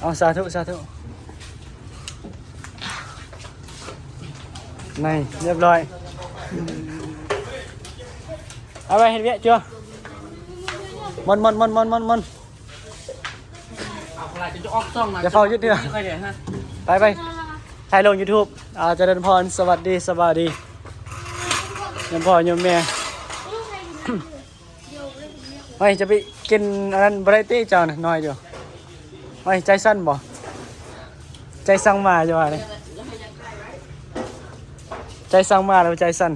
เอาสาธุสาธุในเรียบร้อยเอาไปเห็นเวียจัวมันจะเฝ้ายึดเถอะไปถ่ายลง YouTube เจริญพรสวัสดีสบายดียมพ่อยมแม่ไม่จะไปกินอะไรบรายตี้จอนน้อยอยู่ไม่ใจสั้นบ่ใจสั่งมาจะว่าเลยใจสั่งมาแล้วใจสั้น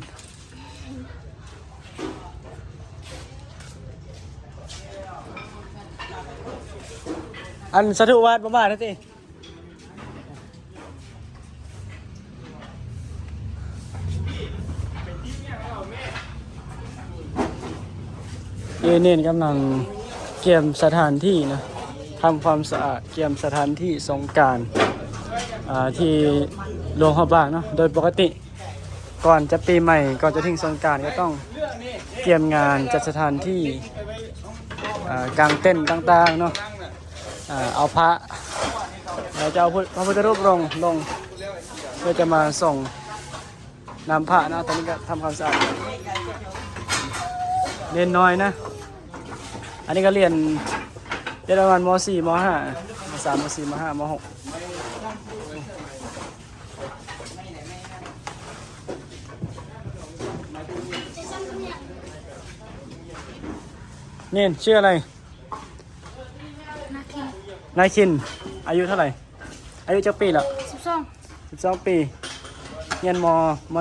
อันสะดุวาดบ้าๆนะทีเน้นกำลังเกี่ยมสถานที่นะทำความสะอาดเกี่ยมสถานที่สงกรานต์ที่หลวงพระบางเนาะโดยปกติก่อนจะปีใหม่ก่อนจะถึงสงกรานต์ก็ต้องเกี่ยมงานจัดสถานที่กางเต้นต่างๆเนาะเอาพระเราจะเอาพระพุทธรูปลงเพื่อจะมาส่งนำพระนะตอนนี้ก็ทำความสะอาดเรียนน้อยนะอันนี้ก็เรียนประมาณม.4 ม.5 ม.3 ม.4 ม.5 ม.6นี่ชื่ออะไรนายคินอายุเท่าไหร่อายุจะปีละ12 ปีเรียนม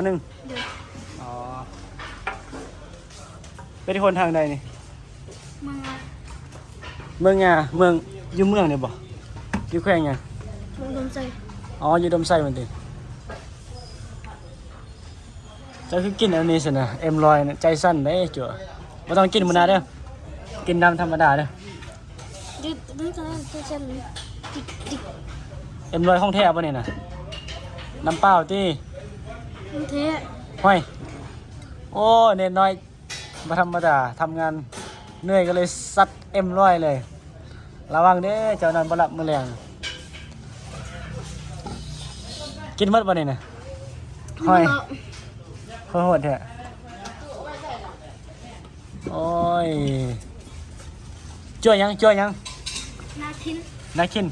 .1 อ๋อเป็นคนทางใดนี่เมืองอยู่เมืองเนี่ยบ่อยู่แขวงไงดมไส้อ๋ออยู่ดมไส้เหมือนกันจะคือกินอันนี้สินะเอ็มลอยนะใจสั้นได้จั่วไม่ต้องกินมันนะเด้อกินน้ำธรรมดาเด้อเอ็มลอยห้องแท้ป่ะเนี่ยนะน้ำเปล่าที่แท้ห้อยโอ้เน็ตน้อยมาธรรมดาทำงานเหนื่อยก็เลยซัดเอ็มร้อยเลยระวังเด้เจ้านั้นบลับมือแรงกินมัดป่ะเนี่ยนะห้อยโหดแท้โอ้ยจ่วยยังนาคิน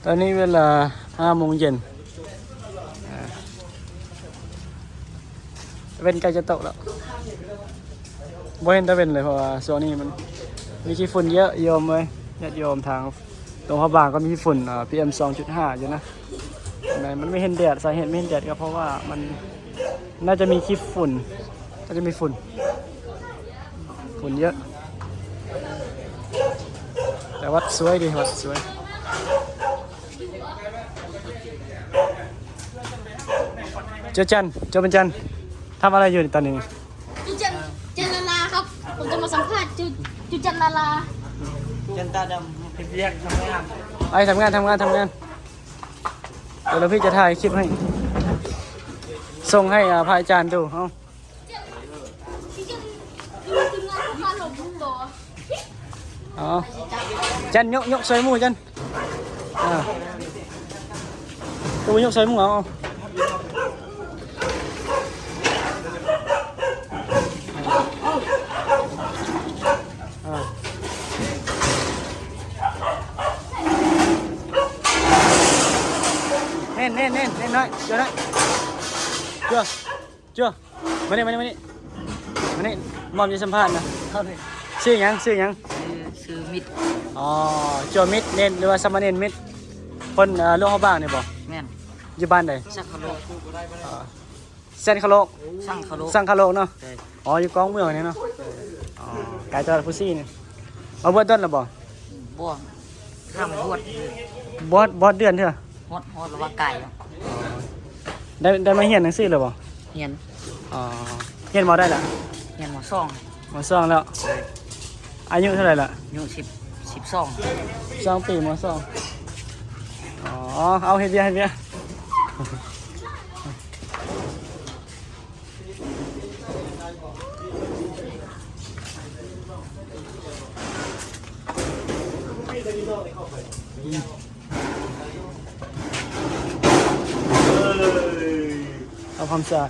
ตอนนี้เวลา5 โมงเย็นเป็นใกล้จะตกแล้วบ่เห็นตะเวนเลยเพราะว่าโซนนี้มันมีขี้ฝุ่นเยอะโยมเลยญาติโยมทางตรงพระบางก็มีฝุ่นPM 2.5 อยู่นะมันไม่เห็นแดดสาเหตุไม่เห็นแดดก็เพราะว่ามันน่าจะมีขี้ฝุ่นน่าจะมีฝุ่นเยอะแต่วัดสวยดีวัดสวยเจ้าเป็นจันทำอะไรอยู่ตอนนี้จันลาลาครับผมจะมาสัมภาษณ์จุจันลาลาจันตาดำเป็นเรียกทำงานทำงานเดี๋ยวพี่จะถ่ายคลิปให้ส่งให้พระอาจารย์ดูเอาจันยกใส่หมูจันตัวยกใส่หมูเอาเน่นน้อยเจ้าน้อยเจ้ามานี่มอมจะสัมภาษณ์นะชื่อยังชื่อมิดอ๋อจัวมิดเน่นหรือว่าสมณเณรมิดคนหลวงพระบางเนี่ยบ่แม่นอยู่บ้านใดสังคโลกเส้นคาโลกสังคโลกเนาะอ๋ออยู่กองเมืองนี่เนาะอ๋อไกลจากพุซี่นี่มาบวชต้นหรือบ่บ่ข้ามบวชเดือนเถอะฮอดระว่าไก่ได้มาเรียนหนังสือหรือบ่เรียนอ๋อเรียนมาได้ละเรียนม.2 แล้วอายุเท่าไหร่ล่ะอายุ10 12 2 ปีม2อ๋อเอาเฮ็ดเวียกเฮ็ดเวียกเอาความสะอาด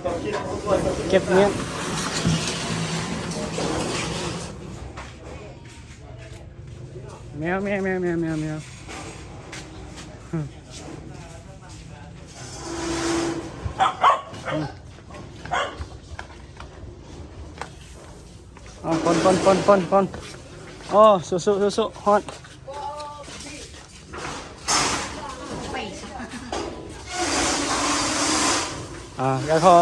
เก็บเงี้ยแมวแมวแมวแมวแมวแมวอ๋อคนโอ้สู้ฮอตก็ขอ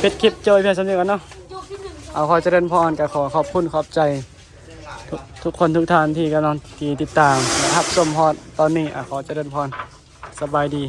ปิดคลิปโจยเพียงสำเนียงกันเนาะ จุดที่หนึ่ง เอาขอเจริญพรก็ขอขอบคุณขอบใจทุกคนทุกท่านที่กำลังติดตามนะครับชมพรตอนนี้ขอเจริญพรสบายดี